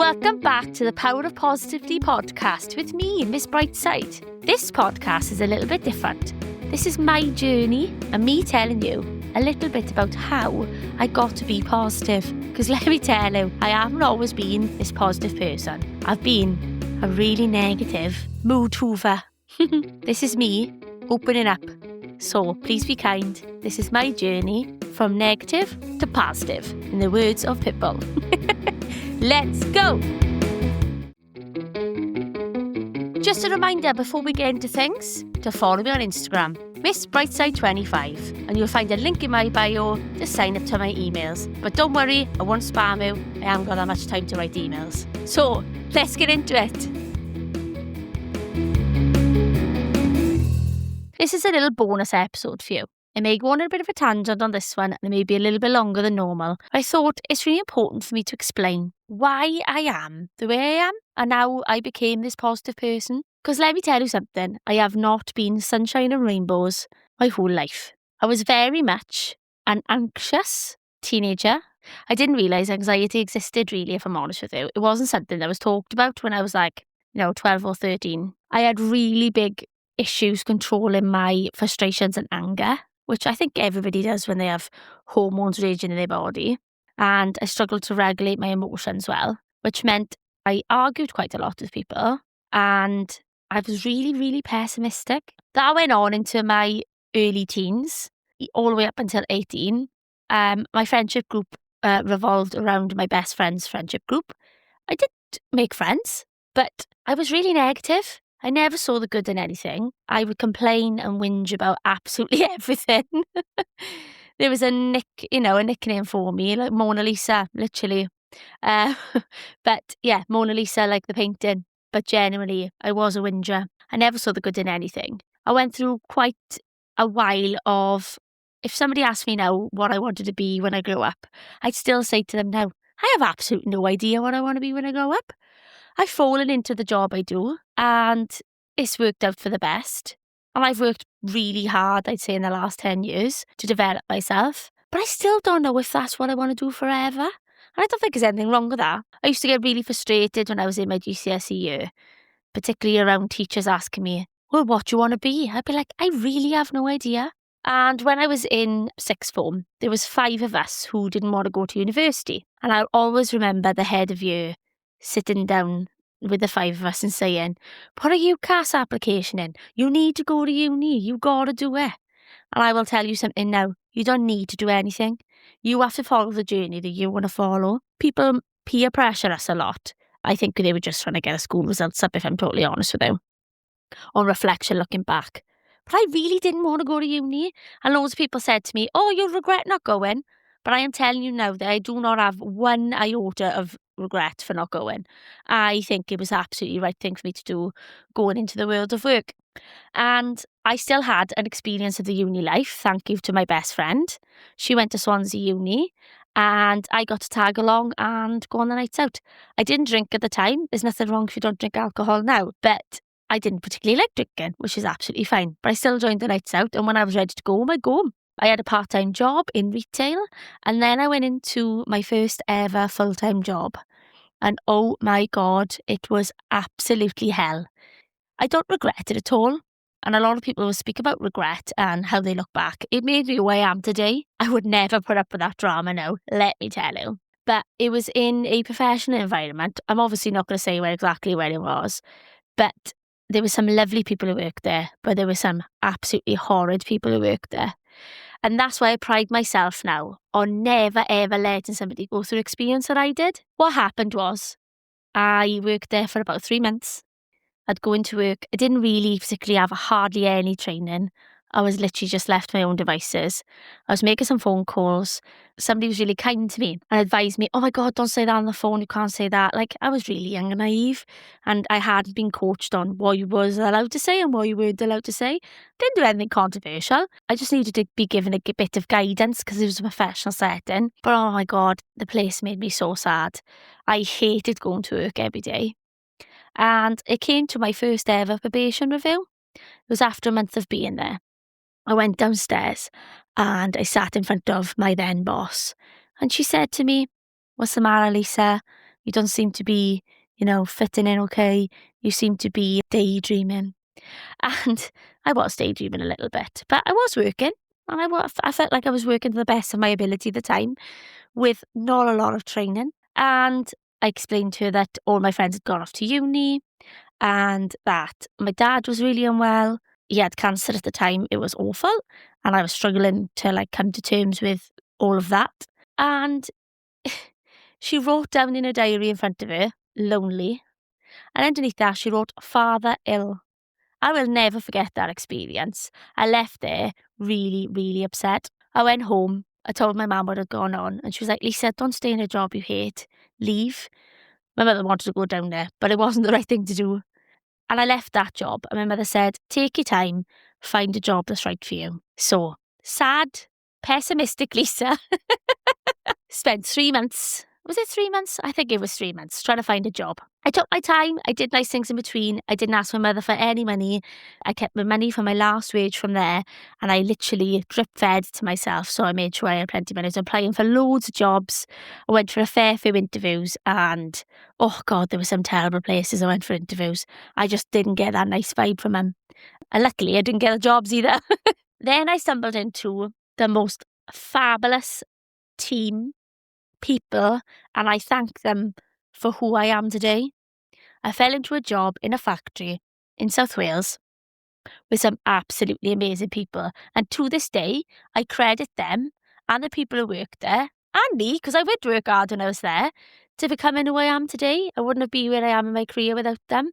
Welcome back to the Power of Positivity podcast with me, Miss Brightside. This podcast is a little bit different. This is my journey and me telling you a little bit about how I got to be positive. Because let me tell you, I haven't always been this positive person. I've been a really negative mood hoover. This is me opening up. So please be kind. This is my journey from negative to positive, in the words of Pitbull. Let's go! Just a reminder before we get into things, to follow me on Instagram, Miss Brightside25, and you'll find a link in my bio to sign up to my emails. But don't worry, I won't spam you. I haven't got that much time to write emails. So, let's get into it. This is a little bonus episode for you. I may go on a bit of a tangent on this one, and it may be a little bit longer than normal. I thought it's really important for me to explain why I am the way I am and how I became this positive person. Because let me tell you something, I have not been sunshine and rainbows my whole life. I was very much an anxious teenager. I didn't realise anxiety existed really, if I'm honest with you. It wasn't something that was talked about when I was 12 or 13. I had really big issues controlling my frustrations and anger, which I think everybody does when they have hormones raging in their body. And I struggled to regulate my emotions well, which meant I argued quite a lot with people and I was really, really pessimistic. That went on into my early teens, all the way up until 18. My friendship group revolved around my best friend's friendship group. I did make friends, but I was really negative. I never saw the good in anything. I would complain and whinge about absolutely everything. There was a nickname for me, like Mona Lisa, literally. But yeah, Mona Lisa, like the painting. But genuinely, I was a whinger. I never saw the good in anything. I went through quite a while of, if somebody asked me now what I wanted to be when I grew up, I'd still say to them now, I have absolutely no idea what I want to be when I grow up. I've fallen into the job I do and it's worked out for the best. And I've worked really hard, I'd say, in the last 10 years to develop myself. But I still don't know if that's what I want to do forever. And I don't think there's anything wrong with that. I used to get really frustrated when I was in my GCSE year, particularly around teachers asking me, well, what do you want to be? I'd be like, I really have no idea. And when I was in sixth form, there was 5 of us who didn't want to go to university. And I'll always remember the head of year sitting down with the 5 of us and saying, put a UCAS application in. You need to go to uni. You got to do it. And I will tell you something now. You don't need to do anything. You have to follow the journey that you want to follow. People peer pressure us a lot. I think they were just trying to get a school results up, if I'm totally honest with you. On reflection, looking back. But I really didn't want to go to uni. And loads of people said to me, oh, you'll regret not going. But I am telling you now that I do not have one iota of regret for not going. I think it was absolutely the right thing for me to do going into the world of work. And I still had an experience of the uni life, thank you to my best friend. She went to Swansea Uni and I got to tag along and go on the nights out. I didn't drink at the time. There's nothing wrong if you don't drink alcohol now. But I didn't particularly like drinking, which is absolutely fine. But I still joined the nights out. And when I was ready to go home, I'd go home. I had a part-time job in retail. And then I went into my first ever full-time job. And oh my God, it was absolutely hell. I don't regret it at all. And a lot of people will speak about regret and how they look back. It made me who I am today. I would never put up with that drama now, let me tell you. But it was in a professional environment. I'm obviously not going to say exactly where it was. But there were some lovely people who worked there. But there were some absolutely horrid people who worked there. And that's why I pride myself now on never ever letting somebody go through the experience that I did. What happened was, I worked there for about 3 months. I'd go into work. I didn't really particularly have hardly any training. I was literally just left to my own devices. I was making some phone calls. Somebody was really kind to me and advised me, oh my God, don't say that on the phone. You can't say that. Like, I was really young and naive and I hadn't been coached on what you was allowed to say and what you weren't allowed to say. Didn't do anything controversial. I just needed to be given a bit of guidance because it was a professional setting. But oh my God, the place made me so sad. I hated going to work every day. And it came to my first ever probation review. It was after a month of being there. I went downstairs and I sat in front of my then boss. And she said to me, what's the matter, Lisa? You don't seem to be, fitting in okay. You seem to be daydreaming. And I was daydreaming a little bit, but I was working. And I felt like I was working to the best of my ability at the time with not a lot of training. And I explained to her that all my friends had gone off to uni and that my dad was really unwell. He had cancer at the time. It was awful. And I was struggling to come to terms with all of that. And she wrote down in her diary in front of her, lonely. And underneath that, she wrote, father ill. I will never forget that experience. I left there really, really upset. I went home. I told my mum what had gone on. And she was like, Lisa, don't stay in a job you hate. Leave. My mother wanted to go down there, but it wasn't the right thing to do. And I left that job. And my mother said, take your time, find a job that's right for you. So, sad, pessimistic Lisa spent 3 months. Was it 3 months? I think it was 3 months trying to find a job. I took my time. I did nice things in between. I didn't ask my mother for any money. I kept my money from my last wage from there. And I literally drip fed to myself. So I made sure I had plenty of money. I was applying for loads of jobs. I went for a fair few interviews. And oh God, there were some terrible places I went for interviews. I just didn't get that nice vibe from them. And luckily I didn't get the jobs either. Then I stumbled into the most fabulous team, people, and I thank them for who I am today. I fell into a job in a factory in South Wales with some absolutely amazing people. And to this day, I credit them and the people who worked there, and me, because I would work hard when I was there, to becoming who I am today. I wouldn't have been where I am in my career without them.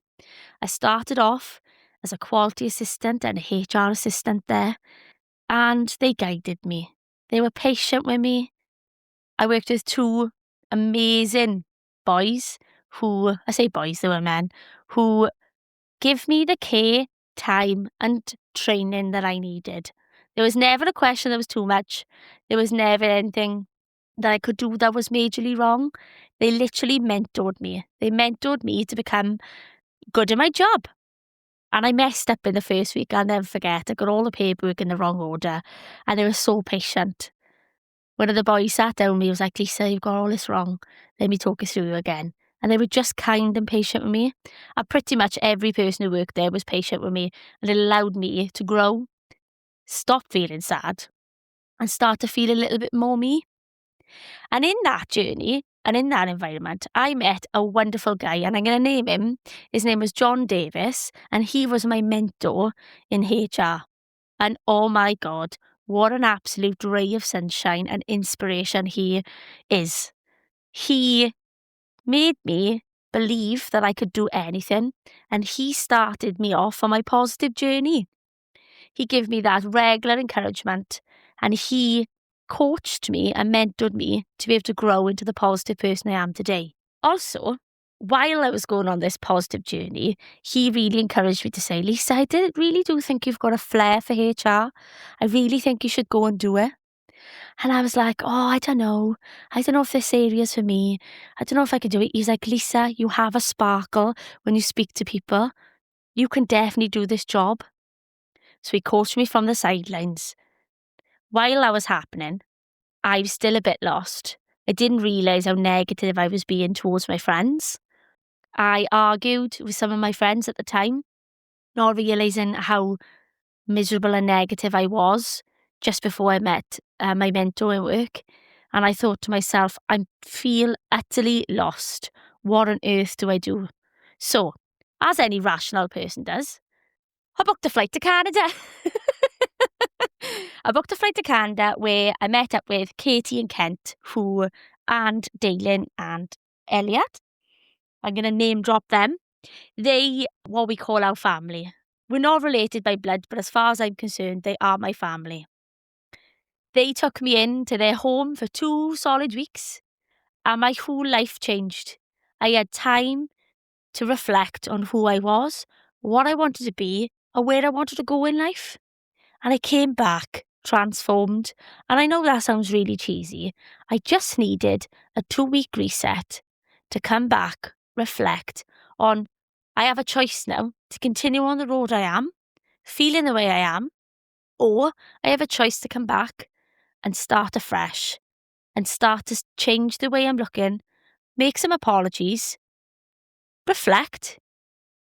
I started off as a quality assistant and a HR assistant there, and they guided me. They were patient with me. I worked with two amazing boys who, I say boys, they were men, who give me the care, time and training that I needed. There was never a question that was too much. There was never anything that I could do that was majorly wrong. They literally mentored me. They mentored me to become good at my job. And I messed up in the first week. I'll never forget. I got all the paperwork in the wrong order. And they were so patient. One of the boys sat down with me, was like, Lisa, you've got all this wrong. Let me talk it through again. And they were just kind and patient with me. And pretty much every person who worked there was patient with me. And it allowed me to grow, stop feeling sad, and start to feel a little bit more me. And in that journey and in that environment, I met a wonderful guy, and I'm going to name him. His name was John Davis, and he was my mentor in HR. And oh my God, what an absolute ray of sunshine and inspiration he is. He made me believe that I could do anything, and he started me off on my positive journey. He gave me that regular encouragement, and he coached me and mentored me to be able to grow into the positive person I am today. Also, while I was going on this positive journey, he really encouraged me to say, Lisa, really do think you've got a flair for HR. I really think you should go and do it. And I was like, oh, I don't know. I don't know if this area's for me. I don't know if I could do it. He's like, Lisa, you have a sparkle when you speak to people. You can definitely do this job. So he coached me from the sidelines. While that was happening, I was still a bit lost. I didn't realise how negative I was being towards my friends. I argued with some of my friends at the time, not realising how miserable and negative I was just before I met my mentor at work. And I thought to myself, I feel utterly lost. What on earth do I do? So, as any rational person does, I booked a flight to Canada. I booked a flight to Canada where I met up with Katie and Kent, and Daylin and Elliot. I'm going to name drop them. They, what we call our family. We're not related by blood, but as far as I'm concerned, they are my family. They took me into their home for 2 solid weeks, and my whole life changed. I had time to reflect on who I was, what I wanted to be, and where I wanted to go in life. And I came back transformed. And I know that sounds really cheesy. I just needed a 2-week reset to come back, reflect on, I have a choice now to continue on the road I am, feeling the way I am, or I have a choice to come back and start afresh and start to change the way I'm looking, make some apologies, reflect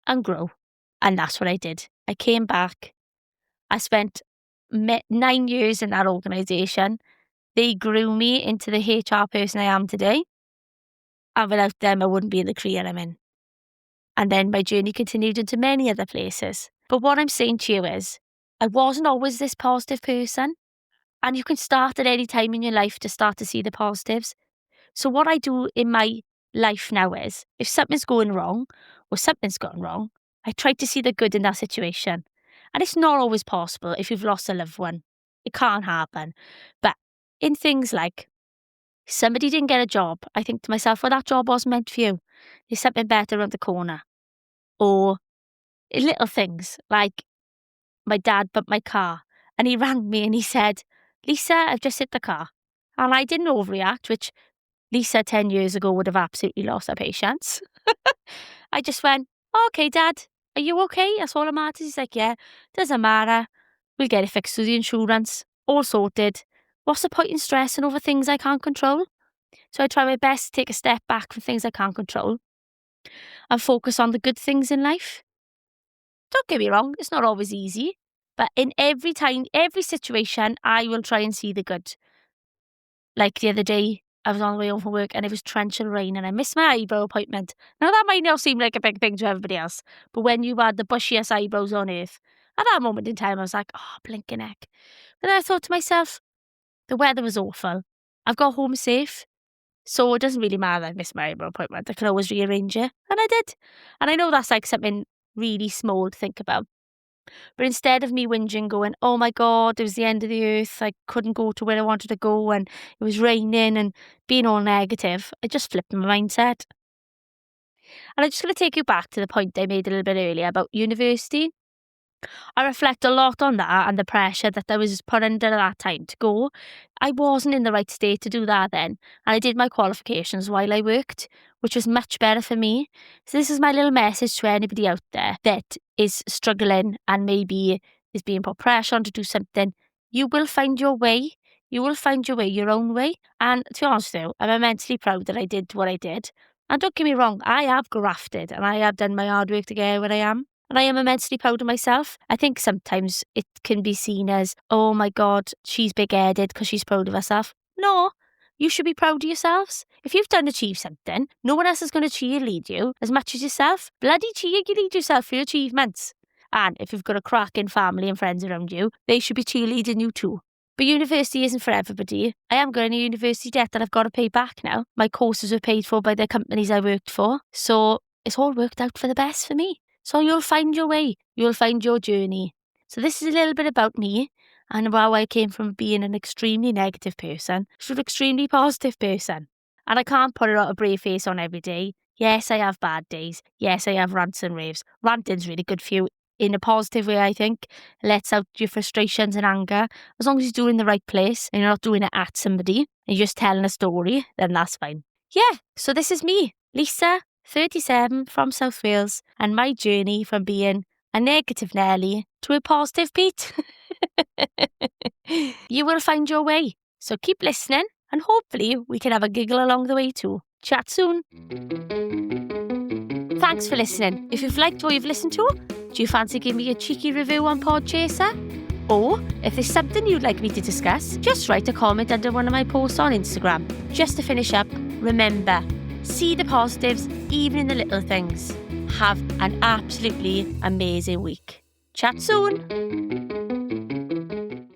and grow. And that's what I did. I came back. I spent 9 years in that organisation. They grew me into the HR person I am today. And without them, I wouldn't be in the career I'm in. And then my journey continued into many other places. But what I'm saying to you is, I wasn't always this positive person. And you can start at any time in your life to start to see the positives. So what I do in my life now is, if something's going wrong or something's gone wrong, I try to see the good in that situation. And it's not always possible if you've lost a loved one. It can't happen. But in things like, somebody didn't get a job, I think to myself, well, that job wasn't meant for you. There's something better around the corner. Or little things like my dad bumped my car and he rang me and he said, Lisa, I've just hit the car. And I didn't overreact, which Lisa 10 years ago would have absolutely lost her patience. I just went, okay, Dad, are you okay? That's all that matters. He's like, yeah, doesn't matter. We'll get it fixed through the insurance. All sorted. What's the point in stressing over things I can't control? So I try my best to take a step back from things I can't control and focus on the good things in life. Don't get me wrong, it's not always easy. But in every situation, I will try and see the good. Like the other day, I was on the way home from work and it was torrential rain and I missed my eyebrow appointment. Now that might not seem like a big thing to everybody else, but when you had the bushiest eyebrows on earth, at that moment in time I was like, oh, blinking heck. But then I thought to myself, the weather was awful. I've got home safe, so it doesn't really matter that I missed my eyebrow appointment. I can always rearrange it. And I did. And I know that's like something really small to think about. But instead of me whinging, going, oh my God, it was the end of the earth, I couldn't go to where I wanted to go and it was raining and being all negative, I just flipped my mindset. And I'm just going to take you back to the point I made a little bit earlier about university. I reflect a lot on that and the pressure that I was put under at that time to go. I wasn't in the right state to do that then. And I did my qualifications while I worked, which was much better for me. So this is my little message to anybody out there that is struggling and maybe is being put pressure on to do something. You will find your way. You will find your way, your own way. And to be honest though, I'm immensely proud that I did what I did. And don't get me wrong, I have grafted and I have done my hard work to get where I am. And I am immensely proud of myself. I think sometimes it can be seen as, oh my God, she's big-headed because she's proud of herself. No, you should be proud of yourselves. If you've achieved something, no one else is going to cheerlead you as much as yourself. Bloody cheerlead yourself for your achievements. And if you've got a cracking family and friends around you, they should be cheerleading you too. But university isn't for everybody. I am going to university debt that I've got to pay back now. My courses were paid for by the companies I worked for. So it's all worked out for the best for me. So you'll find your way. You'll find your journey. So this is a little bit about me and how I came from being an extremely negative person to an extremely positive person. And I can't put a brave face on every day. Yes, I have bad days. Yes, I have rants and raves. Ranting's really good for you in a positive way, I think. Lets out your frustrations and anger. As long as you're doing the right place and you're not doing it at somebody and you're just telling a story, then that's fine. Yeah, so this is me, Lisa, 37 from South Wales, and my journey from being a negative Nelly to a positive Pete. You will find your way, so keep listening and hopefully we can have a giggle along the way too. Chat soon. Thanks for listening. If you've liked what you've listened to, do you fancy giving me a cheeky review on Podchaser? Or if there's something you'd like me to discuss, just write a comment under one of my posts on Instagram. Just to finish up, remember, see the positives, even in the little things. Have an absolutely amazing week. Chat soon.